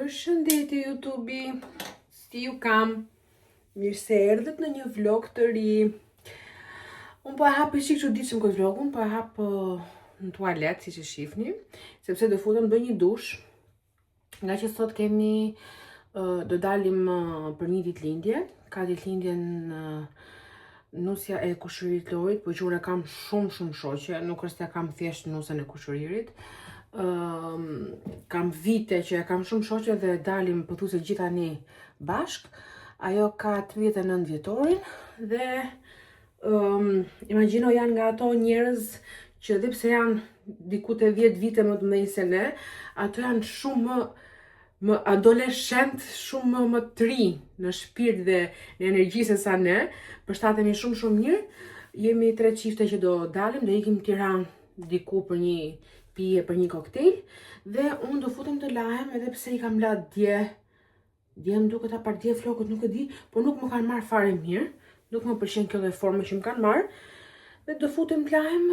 Përshëndetje YouTube-i, si ju kam? Mirë se erdhët në një vlog të ri. Unë po e hap e shik çuditshëm këtë vlogun, po e hap në tualet, siç e shihni, sepse do futem bëj një dush. Nga që sot kemi do dalim për një ditëlindje, ka ditëlindjen nusja e kushëririt Lorit, po që unë kam shumë shoqe, nuk është se kam thjesht nusën e kushëririt. Kam vite që kam shumë shoqe dhe dalim pothuajse gjithë tani bashk. Ajo ka 39 vjetorin dhe imagjino janë nga ato njerëz që edhe pse janë diku te 10 vite më të mëdhenj se ne, ato janë shumë më adoleshent, shumë më të ri në shpirt dhe në energji se sa ne. Përshtatemi shumë mirë. Jemi 3 çifte që do dalim, do ikim në Tiranë diku për një pije, për një koktejl, dhe unë do futem të lahem edhe pse i kam la dje më duket apar dje flokët, nuk e di, por nuk më kanë marrë fare mirë, nuk më pëlqen kjo lloj forme që më kanë marrë, dhe do futem të lahem,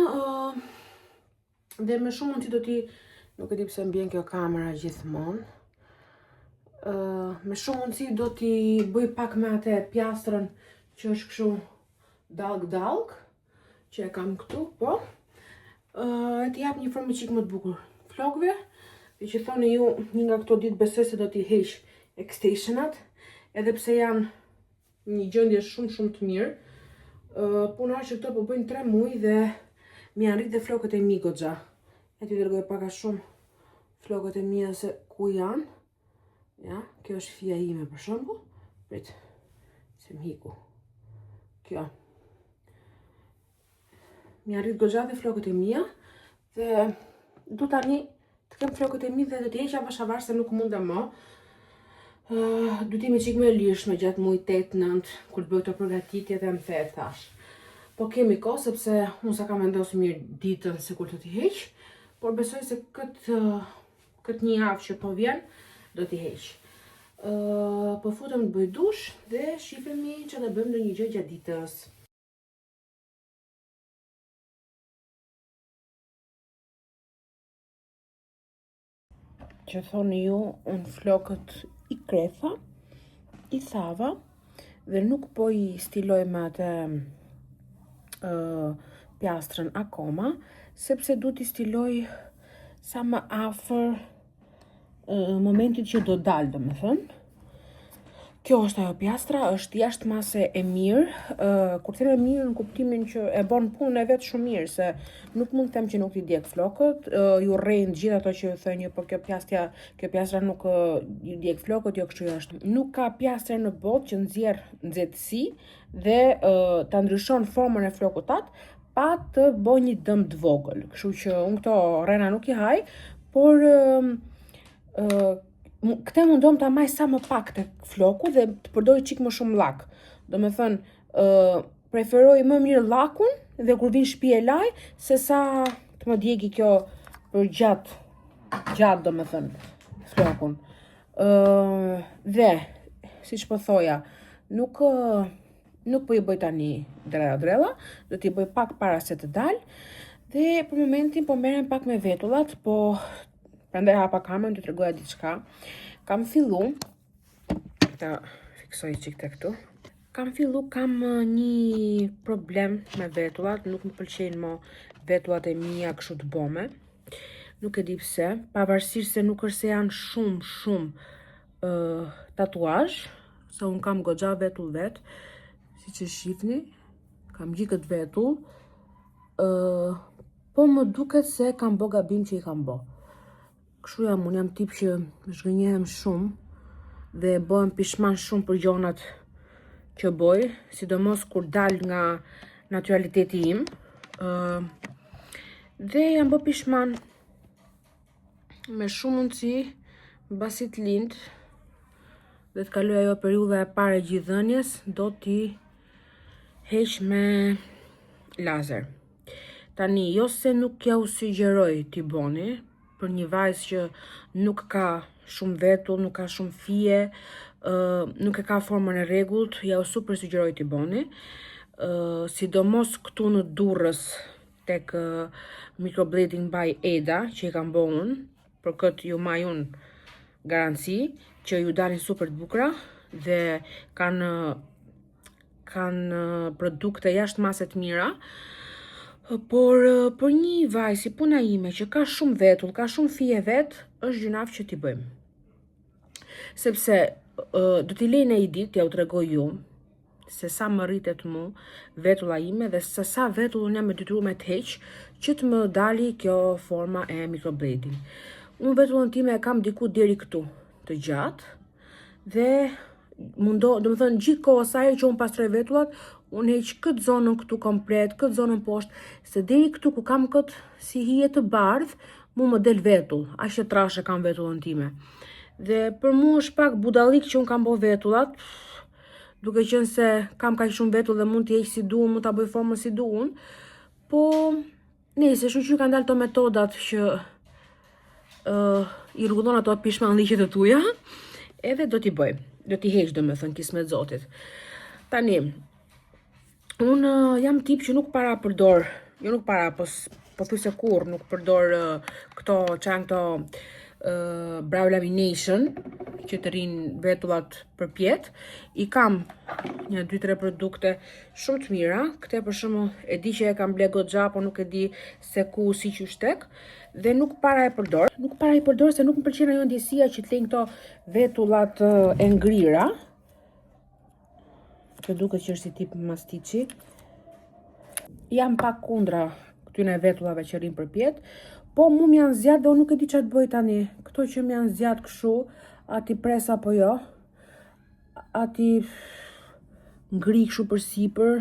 dhe me shumë mundësi do t'i, nuk e di pse mbjen kjo kamera gjithmonë, me shumë mundësi do t'i bëj pak me atë pjastrën që është kështu dalk, që e kam këtu, po, t'i jap një formë çik më të bukur flokëve, dhe që thoni ju, një nga këto ditë besoj se do t'i heq extensionat, edhe pse janë një gjendje shumë të mirë. Puna është që këto po bëjnë 3 muaj dhe mi janë rrit dhe flokët e mi goxha. E t'ju dërgoj pak a shumë flokët e mia se ku janë. Ja, kjo është fia ime për shembull. Prit, se m'hiku. Kjo. Mi janë rrit goxha dhe flokët e mia, dhe du tani të kem flokët e mi dhe do t'i heqa avash se nuk mundem më. Du t'i me qik me lirshme gjatë mujt 8-9, kur të bëj këto përgatitje dhe më the thash. Po kemi kohë sepse unë sa kam vendosur mirë ditën se kur të t'i heq, por besoj se këtë një javë që po vjen, do t'i heq. Po futem të bëj dush dhe shifemi që do bëjmë ndonjë gjë gjatë ditës. Që thoni ju, unë flokët i krefa, i thava, dhe nuk po i stiloj me atë pjastrën akoma, sepse du t'i stiloj sa më afër momentit që do dalë, domethënë. Kjo është ajo pjastra, është jashtë mase e mirë, kur them e mirë në kuptimin që e bën punën e vet shumë mirë, se nuk mund të them që nuk t'i djeg flokët, ju rrejnë gjithë ato që thënë, por kjo pjastra nuk i djeg flokët, jo kështu jashtë. Nuk ka pjastre në botë që nxjerr nxehtësi dhe ta ndryshon formën e flokut atë pa të bëjë një dëm të vogël. Kështu që unë këto rrena nuk i haj, por këte mundom ta maj sa më pak të floku dhe të përdoj qik më shumë lak. Do me thënë, preferoj më mirë lakun dhe kur vinë shtëpi e laj, se sa të më djegi kjo për gjatë do me thënë, flokun. Dhe, si që po thoja, nuk po i bëj tani drella, do t'i bëj pak para se të dalë, dhe për momentin po merrem pak me vetullat, po prandaj hapa kamerën të tregoja diçka. Kam fillu, ta fiksoj qik të këtu. Kam një problem me vetullat, nuk më pëlqejnë më vetullat e mia kështu të bome. Nuk e di pse, pavarësisht se nuk është se janë shumë tatuazh, se unë kam goxha vetull vet, siç e shihni, kam gjithë këtë vetull. po më duket se kam bo gabim që i kam bo. Kështu jam, unë jam tip që zhgënjehem shumë dhe bëhem pishman shumë për gjonat që boj, sidomos kur dal nga naturaliteti im. Dhe jam bë pishman me shumë mundësi mbasi të lind dhe të kaloj ajo periudha e parë e gjithëdhënies, do t'i heq me lazer. Tani, jo se nuk ja u sugjeroj t'i boni, për një vajzë që nuk ka shumë vetull, nuk ka shumë fije, nuk e ka formën e rregullt, ja u super sugjeroj t'i boni. Sidomos këtu në Durrës tek Microblading by Eda, që i kam bo unë, për këtë ju maj unë garanci, që ju dalin super të bukura dhe kanë produkte jashtë mase të mira. Por për një vajzë si puna ime që ka shumë vetull, ka shumë fije vet, është gjynaf që t'i bëjmë. Sepse do t'i lej në i ditë, t'ja u tregoj ju, se sa më rritet mu vetulla ime dhe se sa vetull unë jam e detyruar me të heq që të më dali kjo forma e microblading. Unë vetullën time e kam diku deri këtu të gjatë dhe do më thënë gjithë kohë sa që unë pastroj vetullat, unë heq këtë zonën këtu komplet, këtë zonën poshtë, se deri këtu ku kam këtë si hije të bardhë, mu më del vetull, aq e trashe kam vetullën time. Dhe për mu është pak budallik që unë kam bo vetullat, duke qenë se kam kaq shumë vetull dhe mund t'i heq si duan, mund t'a bëj formën si duan, po nëse shoqyr kanë dalë to metodat që i rregullon ato pishmanlliqet e tuja, edhe do t'i bëj, do t'i heq domethënë kismet zotit. Tani, unë jam tip që nuk para përdor, jo nuk para, po thuj se kur nuk përdor këto brow lamination që të rinë vetullat përpjet. I kam një 2-3 produkte shumë të mira. Këte për shembull e di që e kam ble goxha, po nuk e di se ku si qyshtek. Dhe nuk para e përdor. Nuk para i përdor se nuk më pëlqen ajo ndjesia që t'lejnë këto vetullat e ngrira. Që duket që është si tip mastiçi. Jam pak kundra këtyne vetullave që rinë përpjet. Po mu m'janë zjat dhe unë nuk e di çfarë të bëj tani. Këto që m'janë zjat kështu, ati pres apo jo, ati ngri kështu për sipër.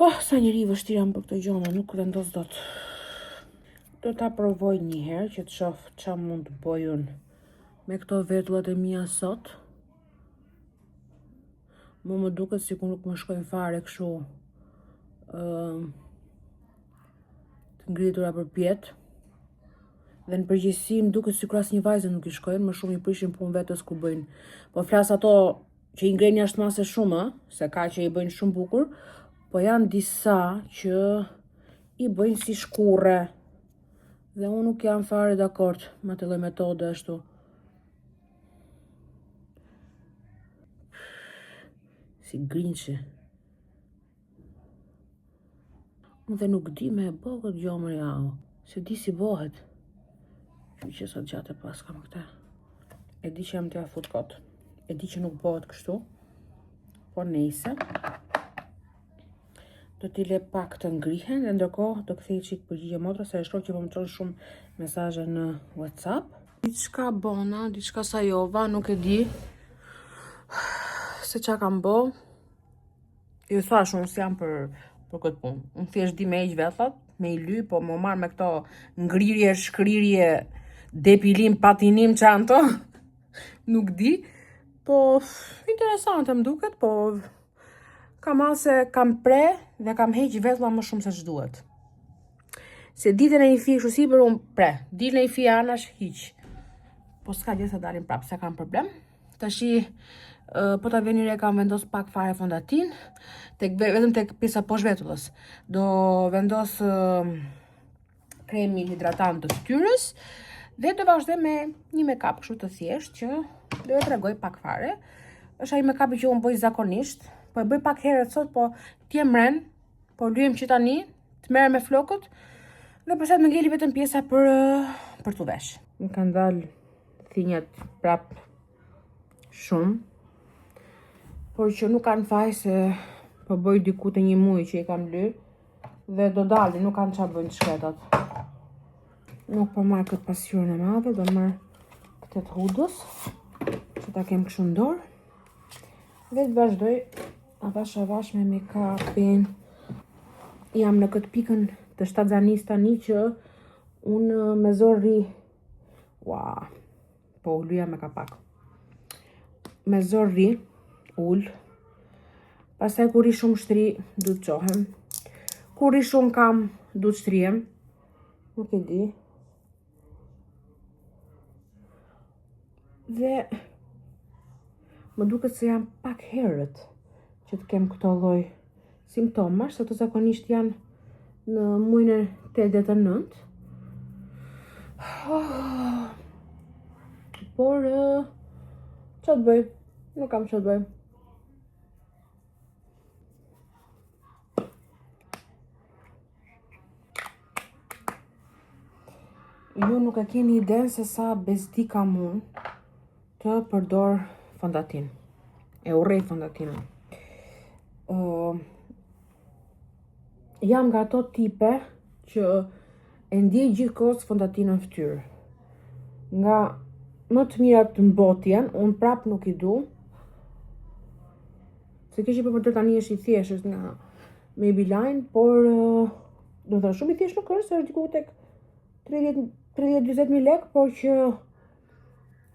Oh, sa njeri vështirë jam për këto gjona, nuk vendos dot. Do ta provoj një herë që të shoh ç'a mund të bëj unë me këto vetullat e mia sot. Mu më duket sikur nuk më shkojnë fare kështu të ngritura përpjet. Dhe në përgjithësi më duket sikur asnjë vajzë nuk i shkojnë, më shumë i prishin punë vetes ku bëjnë. Po flas ato që i ngrenë jashtë mase shumë, se ka që i bëjnë shumë bukur, po janë disa që i bëjnë si shkurre. Dhe unë nuk jam fare dakord me atë lloj metode ashtu. Si grinçi. Unë dhe nuk di me e bo këtë gjomër jau, se di si bohet. Që sot gjatë e pas kam këta. E di që jam t'ja fut kot. E di që nuk bohet kështu. Po nejse. Do t'i le pak të ngrihen dhe ndërkohë do kthej çik përgjigje motra se e shoh që po më çon shumë mesazhe në WhatsApp. Diçka bona, diçka sajova, nuk e di se ç'a kam bo. Ju thash unë s'jam për këtë punë. Unë thjesht di me heq vetllat, me i ly, po më marr me këto ngrirje, shkrirje, depilim, patinim çan to. Nuk di, po interesante më duket, po kam marrë se kam pre dhe kam heq vetlla më shumë se ç'duhet. Se ditën e një fije kështu sipër unë pre, ditën e një fije anash hiq. Po s'ka gjë se dalin prapë, se kam problem. Tashi po ta veni re kam vendos pak fare fondatin, vetëm tek pjesa poshtë vetullës. Do vendos kremin hidratant të fytyrës dhe do vazhdoj me një make-up kështu të thjeshtë që do e tregoj pak fare. Është ai make-upi që unë bëj zakonisht, po e bëj pak herët sot, po t'jem ren, po lyhem që tani të merrem me flokët dhe pastaj më ngeli vetëm pjesa për t'u vesh. Më kanë dalë thinjat prap shumë, por që nuk kanë faj se po bëj diku të një muaj që i kam lyer dhe do dalin, nuk kanë qa bëjnë shkretat. Nuk po marrë këtë pasqyrën e madhe, do marrë këtë të hudës, që ta kem kështu në dorë. Dhe të vazhdoj avash me make-upin. Jam në këtë pikën të shtatzanis tani që unë me zorri, po ulluja me kapak. Me zorri, pastaj kur i shumë shtri, du të qohem. Kur i shumë kam, du të shtrijem. Nuk e di. Dhe më duket se jam pak herët që të kem këto lloj simptomash, se të zakonisht janë në muajin e 8-9. Por ç'a të bëj? Nuk kam ç'a të bëj. Ju nuk e keni iden se sa bezdi kam unë të përdor fondatin. E urrej fondatinën. Jam nga ato tipe që e ndjej gjithkohës fondatinën fytyrë. Nga më të mirat në botë janë, unë prap nuk i du. Se kështë që përdor tani është i thjeshtë, është nga Maybelline, por do të shumë i thjeshtë nuk është, se është diku tek 30-20.000 lek, por që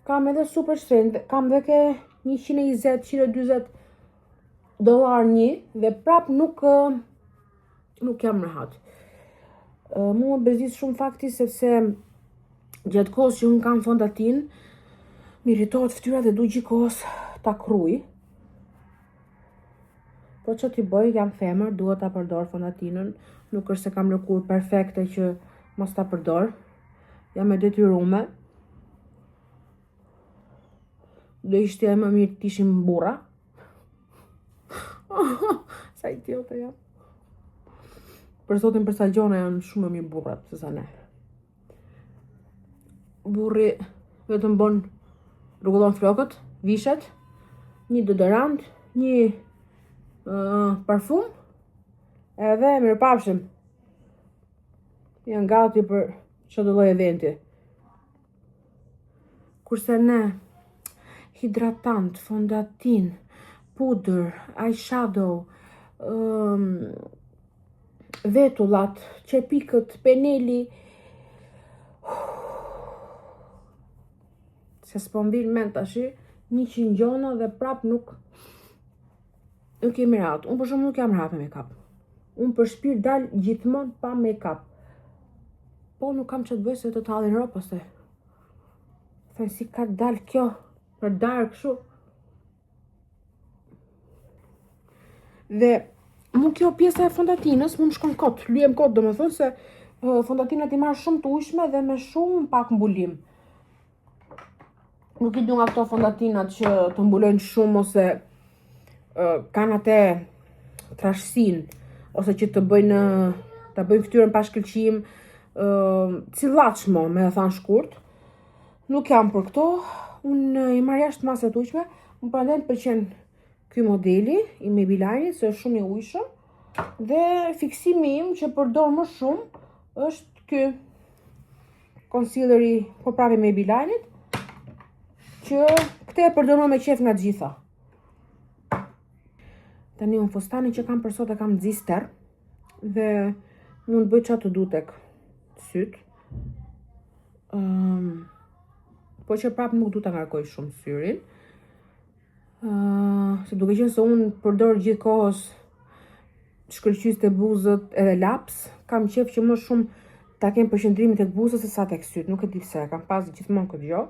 kam edhe super shtrenjtë, kam dhe ke $120-120 një, dhe prap nuk jam rehat. Mu më bezdis shumë fakti sepse gjatë kohës që unë kam fondatin, më irritohet fytyra dhe du gjithkohës ta kruj. Po që t'i bëj, jam femër, duhet ta përdor fondatinën, nuk është se kam lëkurë perfekte që mos ta përdor. Jam e detyrume. Do ishte më mirë t'ishim burra. Sa idiote jam. Për zotin për sa gjona janë shumë më mirë burrat se sa ne. Burri vetëm bon rregullon flokët, vishet, një deodorant, një parfum, edhe mirëpafshim. Janë gati për çdo lloj eventi. Kurse ne hidratant, fondatin, pudër, eyeshadow, vetullat, qepikët, peneli, se s'po m'vin mend tash 100 gjona dhe prap nuk jemi rehat. Unë për shumë nuk jam rehat me make-up. Unë për shpirt dal gjithmonë pa make-up. Po nuk kam që të bëj se të t'hallin ro, pastaj. Thënë si ka dal kjo për dark kështu. Dhe mu kjo pjesa e fondatinës mu më shkon kot, lyem kot, do me thënë se fondatinat i marrë shumë të ujshme dhe me shumë pak mbulim. Nuk i du nga këto fondatinat që të mbulojnë shumë ose kanë atë trashësin, ose që të bëjnë fytyrën pa shkëlqim, cillatshmo me e thanë shkurt. Nuk jam për këto, unë i marrë jashtë masat ujshme, më prandaj më pëlqen ky modeli i Maybelline, se është shumë i ujshëm, dhe fiksimi im që përdor më shumë është ky concealeri po prapë Maybelline-it, që këte e përdor me qef nga gjitha. Tani unë fustanin që kam për sot e kam nxister dhe mund bëj çfarë të du tek syt. Po që prapë nuk du ta ngarkoj shumë syrin. Se duke qenë se unë përdor gjithkohës shkëlqys të buzët edhe laps, kam qef që më shumë ta kem përqendrimin tek buzët se sa tek syt. Nuk e di pse, kam pas gjithmonë këtë gjë.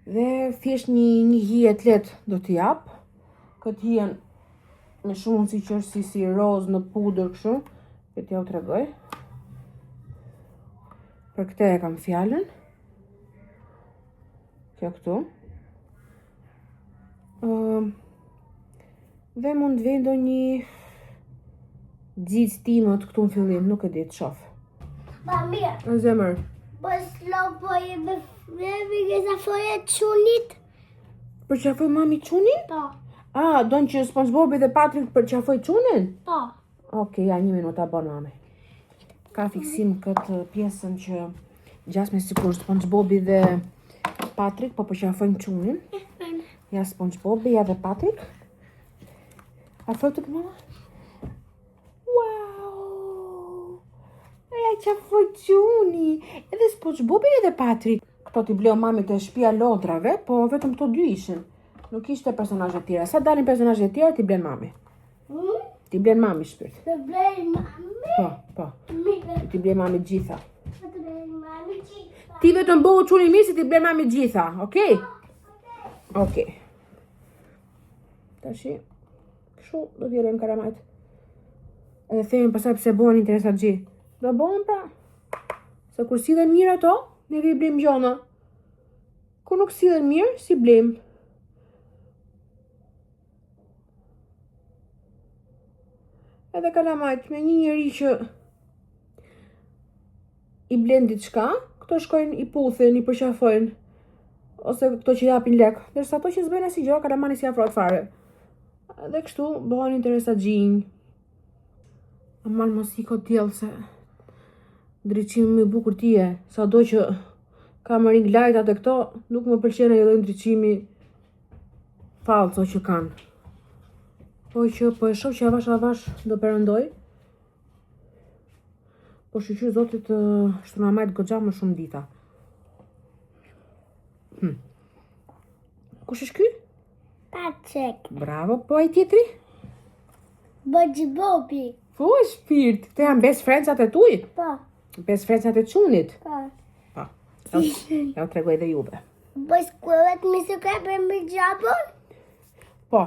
Dhe thjesht një hije të lehtë do t'i jap. Këtë hijen me shumë mundësi që është si roz në pudër kështu, që t'ja u tregoj. Për këtë e kam fjalën. Kjo këtu. Dhe mund vej ndonjë xhic timët këtu në fillim, nuk e di, të shoh. Ba mirë. Në zemër. Po s'lopoje me që zafoje qunit? Për qafoj mami qunin? Po. Donë që SpongeBob dhe Patrick për qafoj qunin? Po. Okej, ja 1 minutë, a bon mami. Ka fiksim këtë pjesën që gjasme sikur SpongeBobi dhe Patrick po përqafojnë qunin. Ja SpongeBobi, ja dhe Patrick. Afro të këmëlla? Wow! Ja qafoj quni! Edhe SpongeBobi edhe Patrick. Këto t'i bleo mami të shtëpia lodrave, po vetëm këto dy ishin. Nuk ishte personazhe tjera. Sa dalin personazhe tjera, t'i blen mami. T'i blen mami shpirt. Të blej mami? Po. Mirë. T'i blen mami gjitha. Të blej mami gjitha. Ti vetëm bëhu qunin mirë si t'i blen mami gjitha, okej? Okej. Tashi, kështu do t'jelem karamajt. Edhe themi pasaj pse bëhen interesat gjithë. Do bëhen pra. Se kur sillen mirë ato, ne vi blem gjona. Kur nuk sillen mirë, si blem. Edhe kalamajt me një njeri që i blen diçka, këto shkojnë i puthin, i përqafojnë, ose këto që japin lek, ndërsa ato që s'bëjnë asnjë gjë, kalamani si afrohet fare. Edhe kështu bëhen interesat gjinj. Aman mos iko tjellë se ndriçimi më i bukur ti je, sado që kam ring lightat e këto, nuk më pëlqen ai lloj ndriçimi fallco që kanë. Po që po e shoh që avash do perëndoj. Po shqyr zotit shtënamajt goxha më shumë dita. Kush është ky? Patrick. Bravo, po ai tjetri? SpongeBobi. Po shpirt, këto janë best friendsat e tuj? Po. Best friendsat e çunit? Po. Po. Ja u tregoj dhe juve. Po shkollet Mr. Krabbe me Jumbo? Po,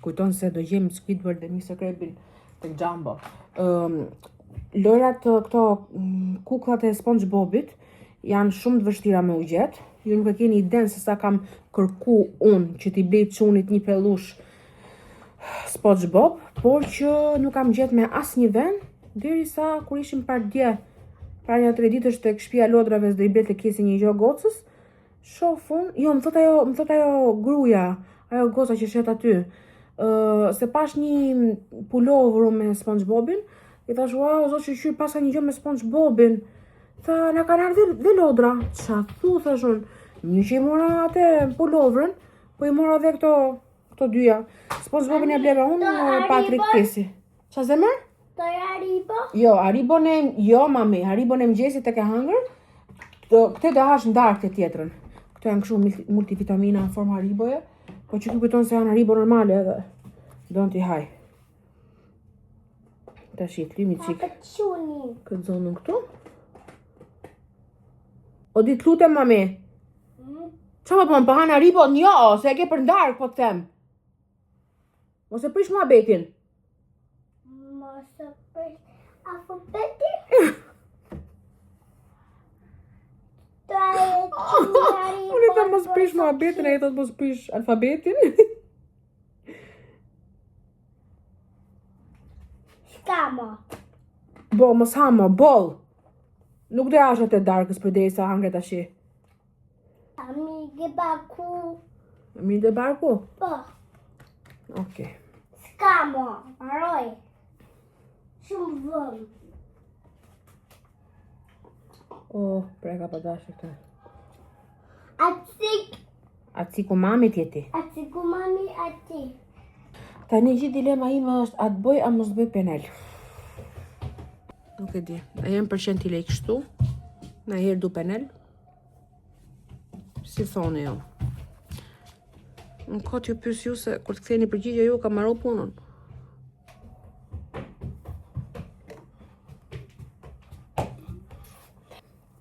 kujton se do gjejmë Squidward dhe Mr. Krabin tek Jumbo. Lojrat këto kukullat e SpongeBobit janë shumë të vështira me u gjet. Ju nuk e keni iden se sa kam kërku unë që t'i blej çunit një pellush SpongeBob, por që nuk kam gjet me asnjë vend, derisa kur ishim para një 3 ditësh tek shtëpia lodrave dhe i blet kesi një gjë gocës, shofun, jo, më thot ajo gruaja, ajo goca që shet aty, se pash një pullover me SpongeBobin, i thash, wow, zot shqyr, pasa një gjë me SpongeBobin. Tha, na kanë ardhur dhe lodra. Qa thu, thash unë, një që i mora atë pulloverën, po i mora dhe këto dyja. SpongeBobin e bleva unë, Patrick kesi. Qa zemër? To je Haribo? Jo, jo mami, Haribon e mëngjesit tek e hëngër. Këte do hash ndarë këtë tjetrën. Këto janë kështu multivitamina në formë Hariboje, po që ky kujton se janë Haribo normale edhe do t'i haj. Tash i kthimi çik këtë zonën këtu. O dit lutem mami. Qa më po han Haribo? Jo, se e ke për ndarë, po të them. Mos e prish mua betin. Mos e prish alfabetin? Unë e thëmë mos prish mua betin, e thot mos prish alfabetin. Skamo. Bo, mos hamo, bol. Nuk do jash atë darkës për deri sa hangre tashi. Amiga Baku. Amiga Baku? Po. Okej. Skamo. Aroj. Shumë vëm. Preka pa dashë këtë. Acik. Aciku mami tjeti. Aciku mami ati. Tani gjithë dilema ime është atë bëj a mos bëj penel. Nuk e di. A jem pëlqen t'i lej kështu? Na herë du penel? Si thoni jo? Në kot ju pyes ju se kur të ktheni përgjigje ju ka marrë punën.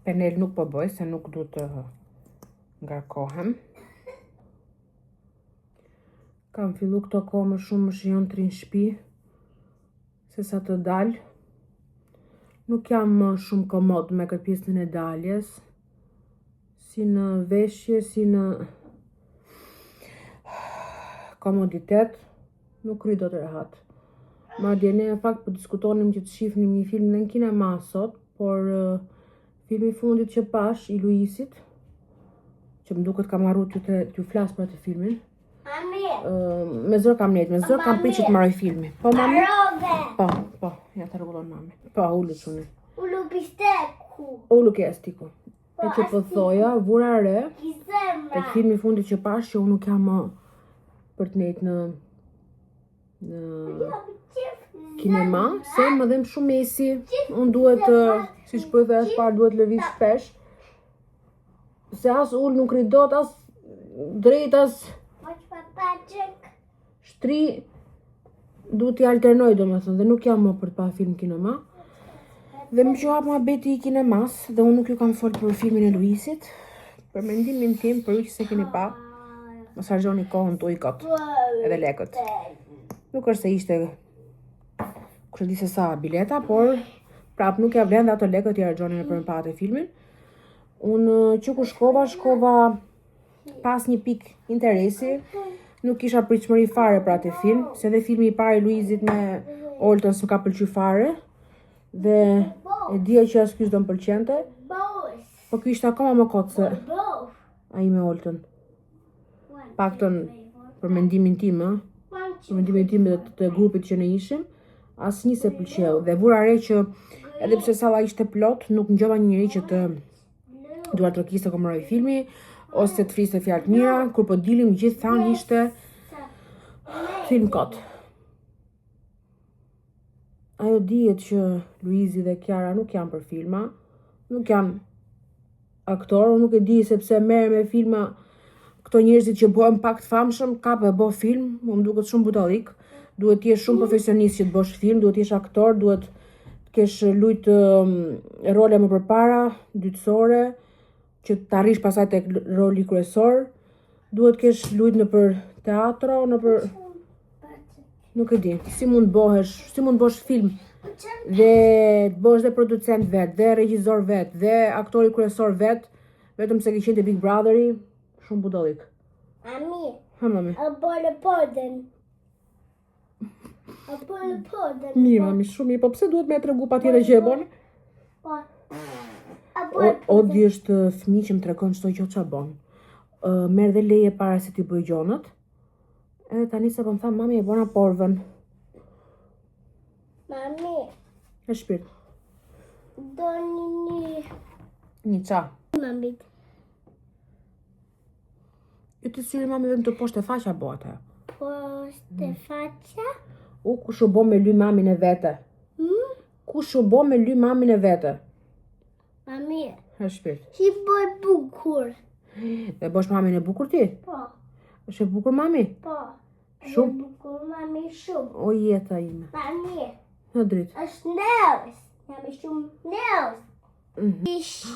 Penel nuk po bëj se nuk du të ngarkohem. Kam fillu këto kohë më shumë më shijon të rinë shpi, se sa të dal. Nuk jam më shumë komod me këtë pjesën e daljes, si në veshje, si në komoditet, nuk rri do të rehat. Madje ne në fakt po diskutonim që të shifnim një film në kinema sot, por filmi fundit që pash, i Luisit, që më duket kam harru t'ju flas për atë filmin. Me zër kam net, me zër kam pritë që të marroj filmi. Po, mami? Marove. Po, ja të rregullon mami. Po, ullu quni. Ullu pisteku. O nuk e stiku. E që po thoja, vura re, I zemra. tek filmi i fundit që pash që unë nuk jam më për të nejtë në kinema, se më dhem shumë mesi, unë duhet, si që përthe është parë, duhet lëviz shpesh, se as ullë nuk ridot, as drejt, as Moq papaqek. shtri, duhet t'i alternoj do me thënë, dhe nuk jam më për të pa film kinema. Dhe më që hapë ma beti i kinemas, dhe unë nuk ju kam folë për filmin e Luisit, për mendimin tim, për ju që se keni pa, më sargjoni kohën tu i kot, edhe lekët. Nuk është se ishte kështë di se sa bileta, por prap nuk ja vlen dhe ato lekët i argjonin për më pa atë filmin. Unë që ku shkova pas një pik interesi, nuk kisha pritshmëri fare për atë film, se dhe filmi i parë i Luizit me Oltën s'm ka pëlqy fare, dhe e dija që as ky s'do më pëlqente, po ky ishte akoma më kot se ai me Oltën. Paktën për mendimin tim, për mendimin tim dhe të grupit që ne ishim, asnjë se pëlqeu. Dhe vura re që edhe pse salla ishte plot, nuk ngjova një njeri që të duar trokiste komeroj filmi, ose të fliste fjalë të mira, kur po dilim gjithë thanë ishte film kot. Ajo dihet që Luizi dhe Kiara nuk janë për filma, nuk janë aktorë, nuk e di sepse merre me filma këto njerëzit që bëhen pak të famshëm, kap e bë film, më duket shumë butallik. Duhet të jesh shumë profesionist që të bësh film, duhet të jesh aktor, duhet të kesh lujt role më përpara, dytësore, që të arrish pasaj tek roli kryesor, duhet të kesh lujt në për teatro, në për... Nuk e di, si mund bësh film dhe të bësh dhe producent vet, dhe regjisor vet, dhe aktori kryesor vet, vetëm se ke qenë te Big Brotheri, shumë budallik. Mami, Ha mami. a bële podën. A bële podën. Mirë mami, shumë mirë, po pse duhet me e tregu patjetër që e bën? Po. A bële Odi është fëmijë që më tregon çdo gjë ç'a bën. Merr dhe leje para se t'i bëj gjonat. Edhe tani se po më tha mami e bona porvën. Mami, E shpirt. do një... Një qa. Mami, Jo të syri mami vetëm të poshtë e faqa bëhet ajo. poste faqa? Kush u bo me ly mamin e vete? Kush u bo me ly mamin e vete? Mami, E shpirt. si bëj bukur? Dhe bosh mamin e bukur ti? Po, Është e bukur mami? po. Shumë? Është bukur, mami, shumë. O jeta ime. Mami, Në dritë. është neus. Mami, shumë neus. Ish.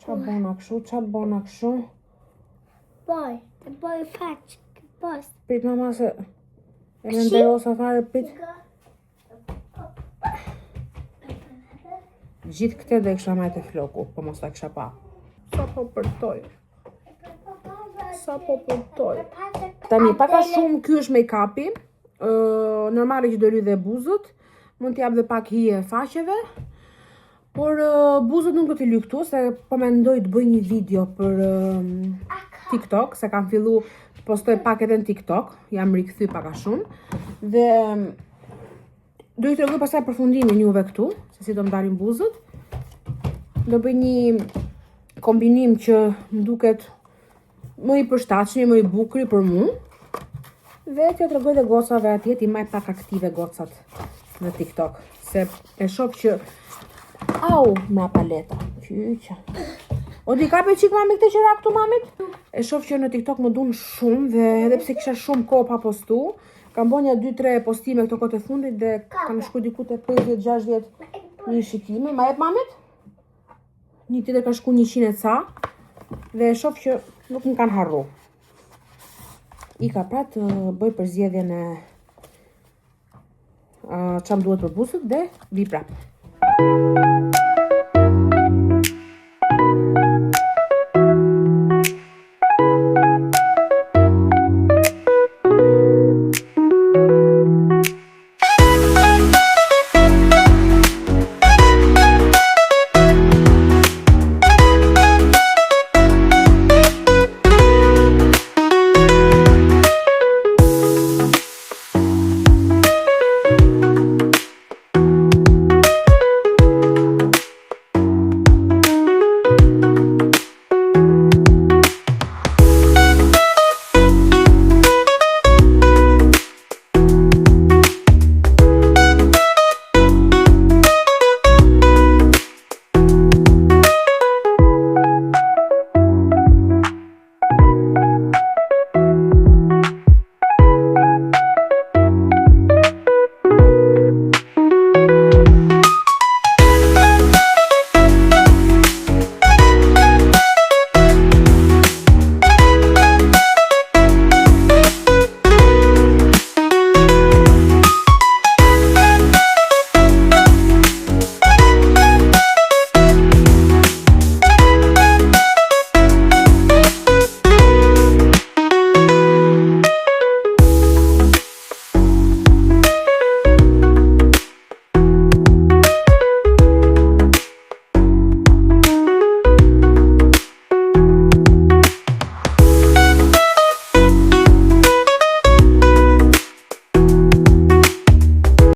Qa bona këshu? Bëj, të bëj faqë, post. Prit mama se... E në nderosa fare prit. Gjithë këte dhe kisha majtë e floku, po mos ta kisha pa. Sa po përtoj. Tani, paka shumë ky është make-upi. Normale që do lyj dhe buzët. Mund t'jap dhe pak hije faqeve. Por buzët nuk do t'i lyj këtu, se po mendoj të bëj një video për TikTok, se kam fillu të postoj pak edhe në TikTok, jam rikthy paka shumë. Dhe do i tregoj pastaj përfundimin juve këtu, se si do më dalin buzët. Do bëj një kombinim që më duket më i përshtatshëm, më i bukur për mu. Dhe t'ja tregoj dhe gocave atje, ti maj pak aktive gocat në TikTok. Se e shoh që au, ma paleta. Qyqa. O di kape qik mami këtë qëra këtu mamit? E shoh që në TikTok më dun shumë dhe edhe pse kisha shumë kohë pa postu, kam bo një 2-3 postime këto kohë të fundit dhe kam shku diku te 50-60.000 shikime. Ma jep mamit? Një tjetër ka shku 100 e ca dhe e shoh që nuk më kanë harru. I ka pra të bëj përzgjedhjen e çam duhet për buzët dhe vi prap.